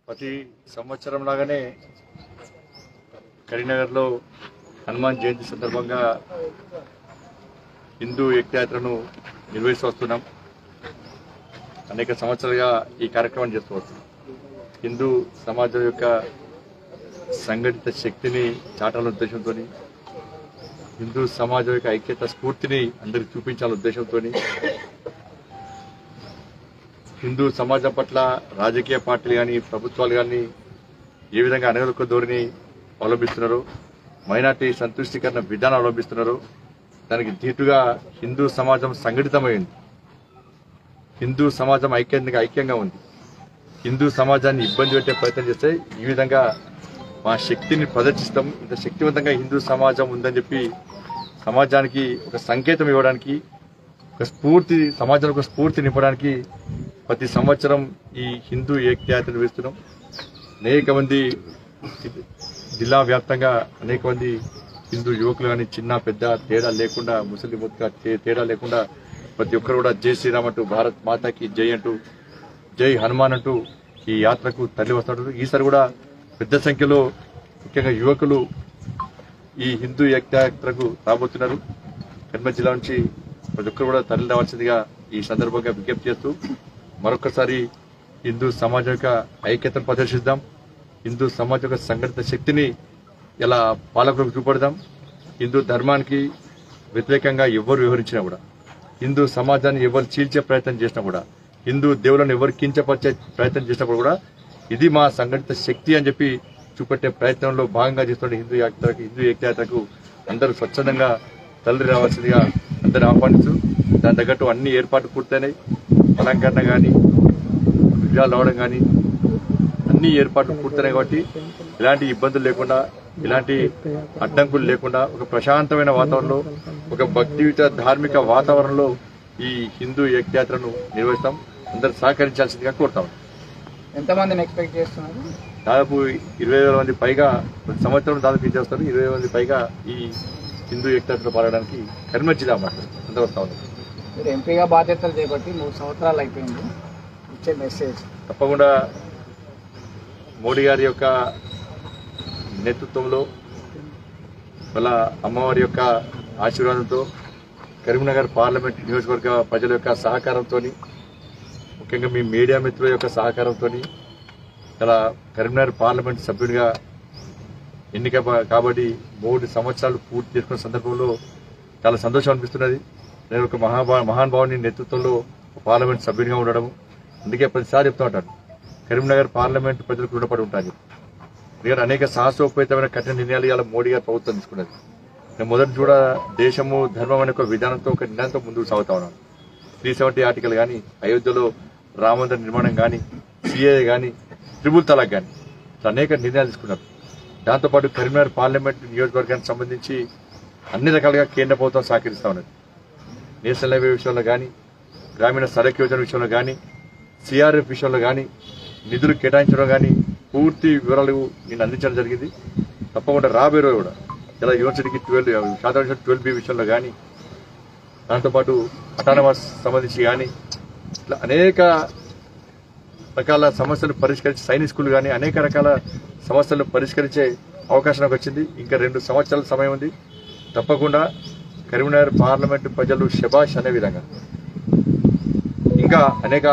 ప్రతి సంవత్సరం లాగానే కరీంనగర్లో హనుమాన్ జయంతి సందర్భంగా హిందూ ఏకయాత్రను నిర్వహిస్తూ వస్తున్నాం. అనేక సంవత్సరాలుగా ఈ కార్యక్రమం చేస్తూ వస్తున్నాం. హిందూ సమాజం యొక్క సంఘటిత శక్తిని చాటాలనే ఉద్దేశంతో, హిందూ సమాజం యొక్క ఐక్యత స్ఫూర్తిని అందరికి చూపించాలనే ఉద్దేశంతో, హిందూ సమాజం పట్ల రాజకీయ పార్టీలు కానీ ప్రభుత్వాలు కానీ ఏ విధంగా అనగలొక్క ధోరణి అవలంబిస్తున్నారో, మైనార్టీ సంతుష్టీకరణ విధానం అవలంబిస్తున్నారో దానికి ధీటుగా హిందూ సమాజం సంఘటితమైంది. హిందూ సమాజం ఐక్యంగా ఉంది. హిందూ సమాజాన్ని ఇబ్బంది పెట్టే ప్రయత్నం చేస్తే ఈ విధంగా మా శక్తిని ప్రదర్శిస్తాం. ఇంత శక్తివంతంగా హిందూ సమాజం ఉందని చెప్పి సమాజానికి ఒక సంకేతం ఇవ్వడానికి, ఒక స్ఫూర్తి, సమాజానికి ఒక స్ఫూర్తి నింపడానికి ప్రతి సంవత్సరం ఈ హిందూ ఏకయాత్ర నిర్వహిస్తున్నాం. అనేక మంది జిల్లా వ్యాప్తంగా అనేక మంది హిందూ యువకులు కానీ చిన్న పెద్ద తేడా లేకుండా, ముస్లిం తేడా లేకుండా ప్రతి ఒక్కరు కూడా జై శ్రీరామ్ అంటూ, భారత్ మాతాకి జై అంటూ, జై హనుమాన్ అంటూ ఈ యాత్రకు తరలి వస్తున్నారు. ఈసారి కూడా పెద్ద సంఖ్యలో ముఖ్యంగా యువకులు ఈ హిందూ ఏకయాత్రకు రాబోతున్నారు. కరీంనగర్ జిల్లా నుంచి ప్రతి ఒక్కరు కూడా తరలి రావాల్సిందిగా ఈ సందర్భంగా విజ్ఞప్తి చేస్తూ మరొకసారి హిందూ సమాజం యొక్క ఐక్యతను ప్రదర్శిద్దాం. హిందూ సమాజం యొక్క సంఘటిత శక్తిని ఇలా పాలకులకు చూపడదాం. హిందూ ధర్మానికి వ్యతిరేకంగా ఎవరు వ్యవహరించినా కూడా, హిందూ సమాజాన్ని ఎవరు చీల్చే ప్రయత్నం చేసినా కూడా, హిందూ దేవులను ఎవరు కించపరిచే ప్రయత్నం చేసినప్పుడు కూడా ఇది మా సంఘటిత శక్తి అని చెప్పి చూపెట్టే ప్రయత్నంలో భాగంగా చేస్తున్న హిందూ ఏకయాత్రకు అందరూ స్వచ్ఛందంగా తరలి రావాల్సిందిగా అందరూ ఆహ్వానిస్తూ దాని తగ్గట్టు అన్ని ఏర్పాట్లు పూర్తయినాయి. అలంకరణ కానీ, విజయాలు రావడం కానీ అన్ని ఏర్పాట్లు పూర్తయినాయి. కాబట్టి ఎలాంటి ఇబ్బందులు లేకుండా, ఇలాంటి అడ్డంకులు లేకుండా ఒక ప్రశాంతమైన వాతావరణంలో, ఒక భక్తియుత ధార్మిక వాతావరణంలో ఈ హిందూ ఏకయాత్రను నిర్వహిస్తాం. అందరూ సహకరించాల్సిందిగా కోరుతాం. ఎంతమందిని ఎక్స్పెక్ట్ చేస్తున్నారు? దాదాపు 20,000 మంది పైగా ప్రతి సంవత్సరం దాదాపు ఏం చేస్తారు. 20,000 మంది పైగా ఈ హిందూ ఏకయాత్రలో పాల్గొనడానికి కరీంనగర్ జిల్లా అంత వస్తా ఉంది. మీరు ఎంపీగా బాధ్యతలు చేపట్టి 3 సంవత్సరాలు అయిపోయింది. ఇచ్చే మెసేజ్ తప్పకుండా మోడీ గారి యొక్క నేతృత్వంలో, వాళ్ళ అమ్మవారి యొక్క ఆశీర్వాదంతో, కరీంనగర్ పార్లమెంట్ నియోజకవర్గ ప్రజల యొక్క సహకారంతో, ముఖ్యంగా మీ మీడియా మిత్రుల యొక్క సహకారంతో ఇలా కరీంనగర్ పార్లమెంట్ సభ్యుడిగా ఎన్నిక కాబట్టి 3 సంవత్సరాలు పూర్తి చేసుకున్న సందర్భంలో చాలా సంతోషం అనిపిస్తున్నది. నేను ఒక మహానుభావుని నేతృత్వంలో పార్లమెంట్ సభ్యునిగా ఉండడం, అందుకే ప్రతిసారి చెప్తూ ఉంటాను, కరీంనగర్ పార్లమెంట్ ప్రజలకు రుణపడి ఉంటాను. ఎందుకంటే అనేక సాహసోపేతమైన కఠిన నిర్ణయాలు ఇవాళ మోడీ గారు ప్రభుత్వం తీసుకున్నది. నేను మొదటి కూడా దేశము ధర్మం అనే ఒక విధానంతో, ఒక నిర్ణయంతో ముందుకు సాగుతా ఉన్నాను. 370 ఆర్టికల్ కానీ, అయోధ్యలో రామమందిర నిర్మాణం కానీ, సిఏఏ కానీ, ట్రిపుల్ తలాక్ కానీ అనేక నిర్ణయాలు తీసుకున్నారు. దాంతోపాటు కరీంనగర్ పార్లమెంట్ నియోజకవర్గానికి సంబంధించి అన్ని రకాలుగా కేంద్ర ప్రభుత్వం సహకరిస్తా ఉన్నది. నేషనల్ హైవే విషయంలో కానీ, గ్రామీణ సడక్ యోజన విషయంలో కానీ, సిఆర్ఎఫ్ విషయంలో కానీ, నిధులు కేటాయించడం కానీ పూర్తి వివరాలు నేను అందించడం జరిగింది. తప్పకుండా రాబోయే రోజు కూడా ఇలా యూనివర్సిటీకి 12B విషయంలో కానీ, దాంతోపాటు అటానమస్ సంబంధించి కానీ ఇట్లా అనేక రకాల సమస్యలు పరిష్కరించి, సైనిక్ స్కూల్ కానీ అనేక రకాల సమస్యలను పరిష్కరించే అవకాశం నాకు వచ్చింది. ఇంకా 2 సంవత్సరాల సమయం ఉంది. తప్పకుండా కరీంనగర్ పార్లమెంటు ప్రజలు శబాష్ అనే విధంగా ఇంకా అనేక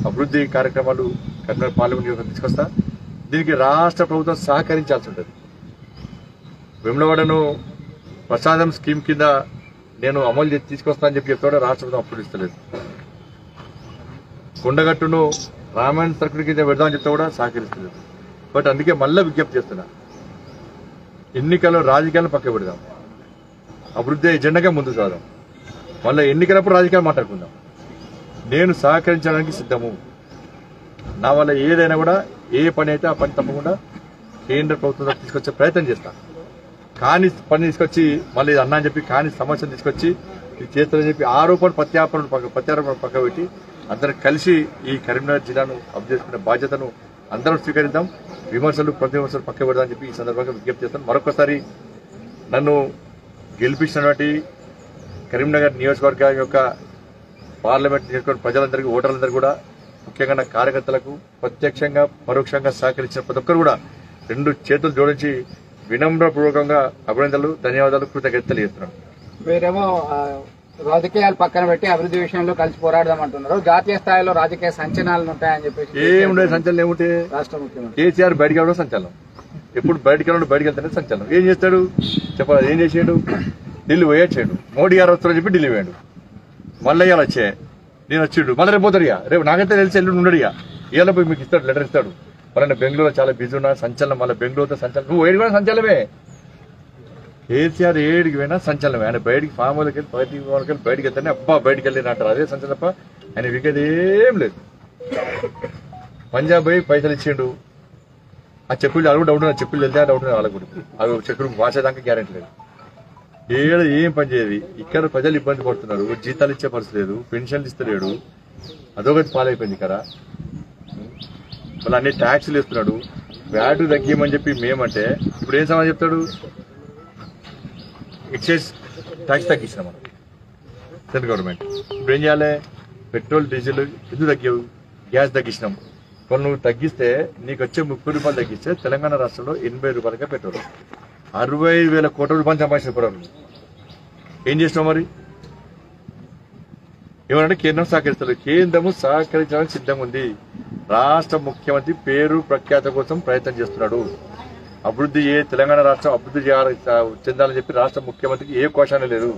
అభివృద్ధి కార్యక్రమాలు కరీంనగర్ పార్లమెంట్ తీసుకొస్తా. దీనికి రాష్ట్ర ప్రభుత్వం సహకరించాల్సి ఉంటుంది. వెమ్లవాడను ప్రసాదం స్కీమ్ కింద నేను అమలు చేసి తీసుకొస్తా అని చెప్పి చెప్తాడు, రాష్ట్ర ప్రభుత్వం అప్పుడు ఇస్తలేదు. కొండగట్టును రామాయణ సర్కిల్ కింద పెడదామని చెప్తా కూడా సహకరిస్తలేదు. బట్ అందుకే మళ్ళీ విజ్ఞప్తి చేస్తున్నా, ఎన్నికల్లో రాజకీయాలను పక్క పెడదాం, అభివృద్ధి ఎజెండాగా ముందుకు సాగుదాం. మళ్ళీ ఎన్నికలప్పుడు రాజకీయాలు మాట్లాడుకుందాం. నేను సహకరించడానికి సిద్ధము. నా వల్ల ఏదైనా కూడా, ఏ పని అయితే ఆ పని తప్పకుండా కేంద్ర ప్రభుత్వం తీసుకొచ్చే ప్రయత్నం చేస్తాను. కాని పని తీసుకొచ్చి మళ్ళీ అన్నా అని చెప్పి కాని సమస్యను తీసుకొచ్చి ఇది చేస్తారని చెప్పి ఆరోపణ ప్రత్యారోపణ పక్క పెట్టి అందరం కలిసి ఈ కరీంనగర్ జిల్లాను అభివృద్ధి చేసుకునే బాధ్యతను అందరం స్వీకరిద్దాం. విమర్శలు ప్రతి విమర్శలు పక్క పెడదామని చెప్పి ఈ సందర్భంగా విజ్ఞప్తి చేస్తాను. మరొకసారి నన్ను గెలిపించినటువంటి కరీంనగర్ నియోజకవర్గం యొక్క పార్లమెంట్ నియోజకవర్గ ప్రజలందరికీ, ఓటర్లందరికీ కూడా, ముఖ్యంగా నా కార్యకర్తలకు ప్రత్యక్షంగా పరోక్షంగా సహకరించిన ప్రతి ఒక్కరు కూడా 2 చేతులు జోడించి వినమ్రపూర్వకంగా అభినందనలు, ధన్యవాదాలు, కృతజ్ఞతలు చేస్తున్నాను. మీరేమో రాజకీయాలు పక్కన పెట్టి అభివృద్ధి విషయంలో కలిసి పోరాడదామంటున్నారు. జాతీయ స్థాయిలో రాజకీయ సంచలనాలు ఉంటాయని చెప్పేసి ఏముండే సంచలనం ఏముంటే రాష్ట్ర ముఖ్యమంత్రి కేసీఆర్ బయటికి వెళ్ళడం సంచలనం. ఎప్పుడు బయటికి వెళ్తేనే సంచలనం. ఏం చేస్తాడు చెప్పాలి? ఏం చేసాడు? ఢిల్లీ పోయొచ్చాడు. మోడీ గారు వస్తారని చెప్పి ఢిల్లీ పోయాడు. మళ్ళీ ఇవాళ వచ్చే నేను వచ్చిండు. మళ్ళీ రేపు పోతాడు. రేపు నాకైతే తెలిసి ఎల్లుండి ఉండడు. ఇవాళ పోయి మీకు ఇస్తాడు, లెటర్ ఇస్తాడు. మళ్ళీ బెంగళూరులో చాలా బిజీ ఉన్నా సంచలనం. మళ్ళీ బెంగళూరుతో సంచలనం. నువ్వు ఏడు కూడా సంచలనమే. కేసీఆర్ ఏడికి పోయినా సంచలనమే. ఆయన బయటికి ఫామ్ వాళ్ళకి వెళ్ళి బయటికి వెళ్తానే అబ్బా బయటికి వెళ్ళి అంటారు. అదే సంచలనం తప్ప ఆయన వికేది ఏం లేదు. పంజాబ్ పోయి పైసలు ఇచ్చిండు. ఆ చెప్పులు అడుగు డౌట్, చెప్పులు వెళ్తే డౌట్ వాళ్ళకు అవి చెప్పులు వాసేదాకా గ్యారెంటీ లేదు. ఏం పని చేయదు. ఇక్కడ ప్రజలు ఇబ్బంది పడుతున్నారు. జీతాలు ఇచ్చే పరిస్థితి లేదు, పెన్షన్లు ఇస్తలేడు. అదొకటి పాలైపోయింది ఇక్కడ. మళ్ళీ అన్ని ట్యాక్సులు ఇస్తున్నాడు. వ్యాట్ తగ్గియమని చెప్పి మేమంటే ఇప్పుడు ఏం సమాధానం చెప్తాడు? ఎక్సైజ్ ట్యాక్స్ తగ్గించినాం మనం సెంట్రల్ గవర్నమెంట్. ఇప్పుడు ఏం చేయాలి? పెట్రోల్, డీజిల్ ఎందుకు తగ్గావు? గ్యాస్ తగ్గించినాం. కొన్ని నువ్వు తగ్గిస్తే నీకు వచ్చే 30 రూపాయలు తగ్గిస్తే తెలంగాణ రాష్ట్రంలో 80 రూపాయలకే పెట్రోల్. 65,000 కోట్ల రూపాయలు సంపాదించిన కూడా ఏం చేసినావు మరి? ఏమనంటే కేంద్రం సహకరిస్తారు. కేంద్రము సహకరించడానికి సిద్ధంగా ఉంది. రాష్ట్ర ముఖ్యమంత్రి పేరు ప్రఖ్యాత కోసం ప్రయత్నం చేస్తున్నాడు. అభివృద్ధి తెలంగాణ రాష్ట్రం అభివృద్ధి చెందాలని చెప్పి రాష్ట్ర ముఖ్యమంత్రికి ఏ కోశానే లేదు.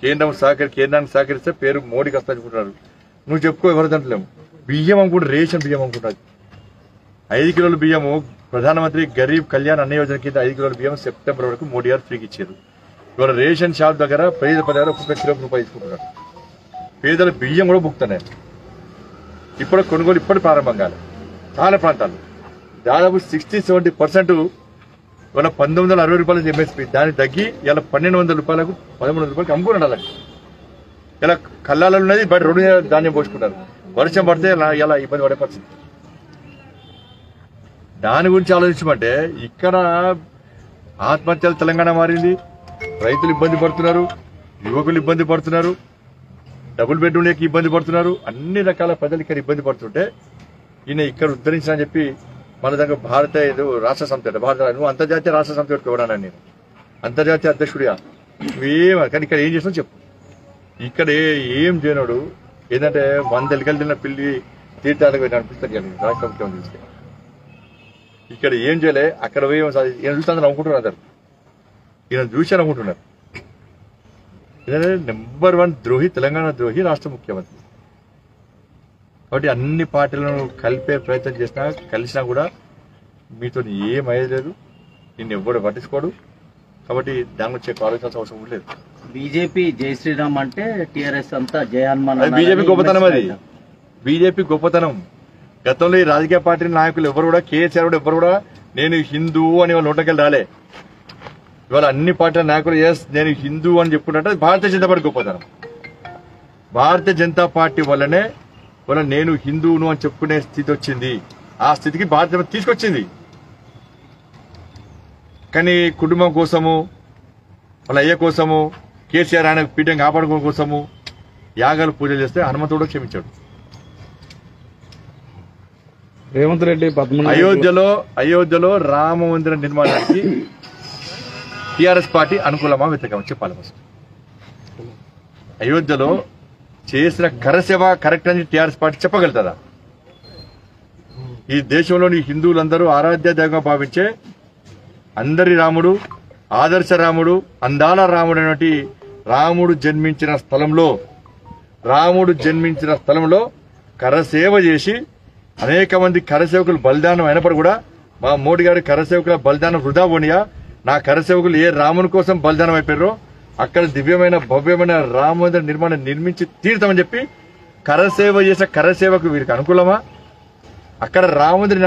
కేంద్రానికి సహకరిస్తే పేరు మోడీకి వస్తానుకుంటున్నారు. నువ్వు చెప్పుకో, ఎవరు దాంట్లేము. బియ్యం అనుకుంటే రేషన్ బియ్యం అనుకుంటారు. 5 కిలోల బియ్యము ప్రధానమంత్రి గరీబ్ కళ్యాణ్ అన్న యోజన కింద 5 కిలోల బియ్యం సెప్టెంబర్ వరకు మోడీ గారు ఫ్రీకి ఇచ్చారు. ఇవాళ రేషన్ షాప్ దగ్గర పేద దగ్గర ఒక్కొక్క కిలోకి రూపాయి తీసుకుంటున్నారు. పేదల బియ్యం కూడా బుక్తున్నాయి. ఇప్పుడు కొనుగోలు ఇప్పుడు ప్రారంభం కాదు. చాలా ప్రాంతాలు దాదాపు 60-70% ఇవాళ 1960 రూపాయలు ఎంఎస్పీ, దాన్ని తగ్గి ఇలా 1200 రూపాయలకు 1300 రూపాయలకు అమ్ముకున్నాడు. ఇలా కళ్ళాలలో ఉన్నది బయట రోడ్డు ధాన్యం పోసుకుంటారు. వర్షం పడితే ఇలా ఇబ్బంది పడే పరిస్థితి. దాని గురించి ఆలోచించమంటే ఇక్కడ ఆత్మహత్యలు తెలంగాణ మారింది. రైతులు ఇబ్బంది పడుతున్నారు, యువకులు ఇబ్బంది పడుతున్నారు, డబుల్ బెడ్రూమ్ లేక ఇబ్బంది పడుతున్నారు. అన్ని రకాల ప్రజలు ఇక్కడ ఇబ్బంది పడుతుంటే ఈయన ఇక్కడ ఉద్ధరించాలని చెప్పి మన దగ్గర భారత రాష్ట్ర సమితి నువ్వు అంతర్జాతీయ రాష్ట్ర సమితి పెట్టుకోవడాను. నేను అంతర్జాతీయ అధ్యక్షుడిగా కానీ ఇక్కడ ఏం చేసినా చెప్పు. ఇక్కడ ఏం చేయనాడు ఏంటంటే 100 ఎలుకలు తిన్న పిల్లి తీర్థాలకు అనిపిస్తారు రాష్ట్ర ముఖ్యమంత్రి చూస్తే. ఇక్కడ ఏం చేయలే. అక్కడ పోయి ఈయన చూస్తే అందరూ అనుకుంటున్నారు. అందరు ఈయన చూసి అనుకుంటున్నారు. నెంబర్ 1 ద్రోహి, తెలంగాణ ద్రోహి రాష్ట్ర ముఖ్యమంత్రి. కాబట్టి అన్ని పార్టీలను కలిపే ప్రయత్నం చేసినా కలిసినా కూడా మీతో ఏమయ్యేది లేదు. నిన్ను ఎవ్వడు పట్టించుకోడు. కాబట్టి దాని వచ్చే ఆలోచించాల్సిన అవసరం లేదు. బీజేపీ జై శ్రీరామ్ అంటే టీఆర్ఎస్ అంతా జయ హనుమాన్. బీజేపీ గొప్పతనం. అది బీజేపీ గొప్పతనం. గతంలో ఈ రాజకీయ పార్టీ నాయకులు ఎవరు కూడా, కేసీఆర్ కూడా ఎవరు కూడా నేను హిందూ అని వాళ్ళ నోటకెళ్ళి రాలే. ఇవాళ అన్ని పార్టీల నాయకులు నేను హిందూ అని చెప్పుకుంటే భారతీయ జనతా పార్టీ గొప్పతనం. భారతీయ జనతా పార్టీ వల్లనే వాళ్ళ నేను హిందువును అని చెప్పుకునే స్థితి వచ్చింది. ఆ స్థితికి భారతీయ తీసుకొచ్చింది. కానీ కుటుంబం కోసము, వాళ్ళ అయ్య కోసము, కేసీఆర్ ఆయన పీఠం కాపాడుకోవడం కోసము యాగాలు పూజలు చేస్తే హనుమంతుడు క్షమించాడు. రేవంత్ రెడ్డి అయోధ్యలో రామ మందిర నిర్మాణానికి టీఆర్ఎస్ పార్టీ అనుకూలమా వ్యతిరేకమా చెప్పాలి. ఫస్ట్ అయోధ్యలో చేసిన కరసేవ కరెక్ట్ అని టీఆర్ఎస్ పార్టీ చెప్పగలుగుతుందా? ఈ దేశంలోని హిందువులందరూ ఆరాధ్య దైవంగా భావించే అందరి రాముడు, ఆదర్శ రాముడు, అందాల రాముడు అనేటి రాముడు జన్మించిన స్థలంలో కరసేవ చేసి అనేక మంది కరసేవకులు బలిదానం అయినప్పుడు కూడా మా మోడీ గారి కరసేవకుల బలిదానం వృధా పోనియా. నా కరసేవకులు ఏ రాముని కోసం బలిదానం అయిపోయారో అక్కడ దివ్యమైన భవ్యమైన రామమందిర నిర్మాణం నిర్మించి తీరుతామని చెప్పి కరసేవ చేసే కరసేవకు వీరికి అనుకూలమా? అక్కడ రామమందిర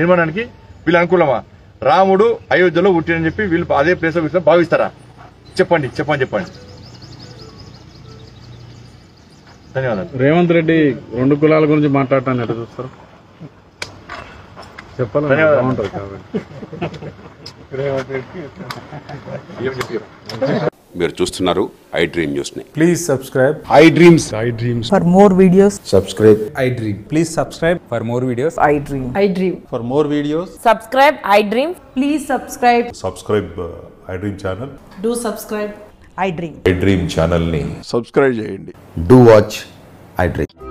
నిర్మాణానికి వీళ్ళు అనుకూలమా? రాముడు అయోధ్యలో పుట్టినని చెప్పి వీళ్ళు అదే ప్లేస్ లో భావిస్తారా? చెప్పండి. ధన్యవాదాలు. రేవంత్ రెడ్డి 2 కులాల గురించి మాట్లాడటాన్ని ఎట్లా చూస్తారు? చెప్పాలి. ధన్యవాదాలు. ఏం చెప్పి మీరు చూస్తున్నారు ఐ డ్రీమ్ న్యూస్ ని. Please subscribe. I dreams For more videos, Subscribe. I dream. Please subscribe for more videos. I dream. I dream. For more videos. Subscribe, I dream. Please subscribe. Subscribe I dream channel. Do subscribe. I dream. I dream ఛానల్ని subscribe చేయండి. Do watch I Dream.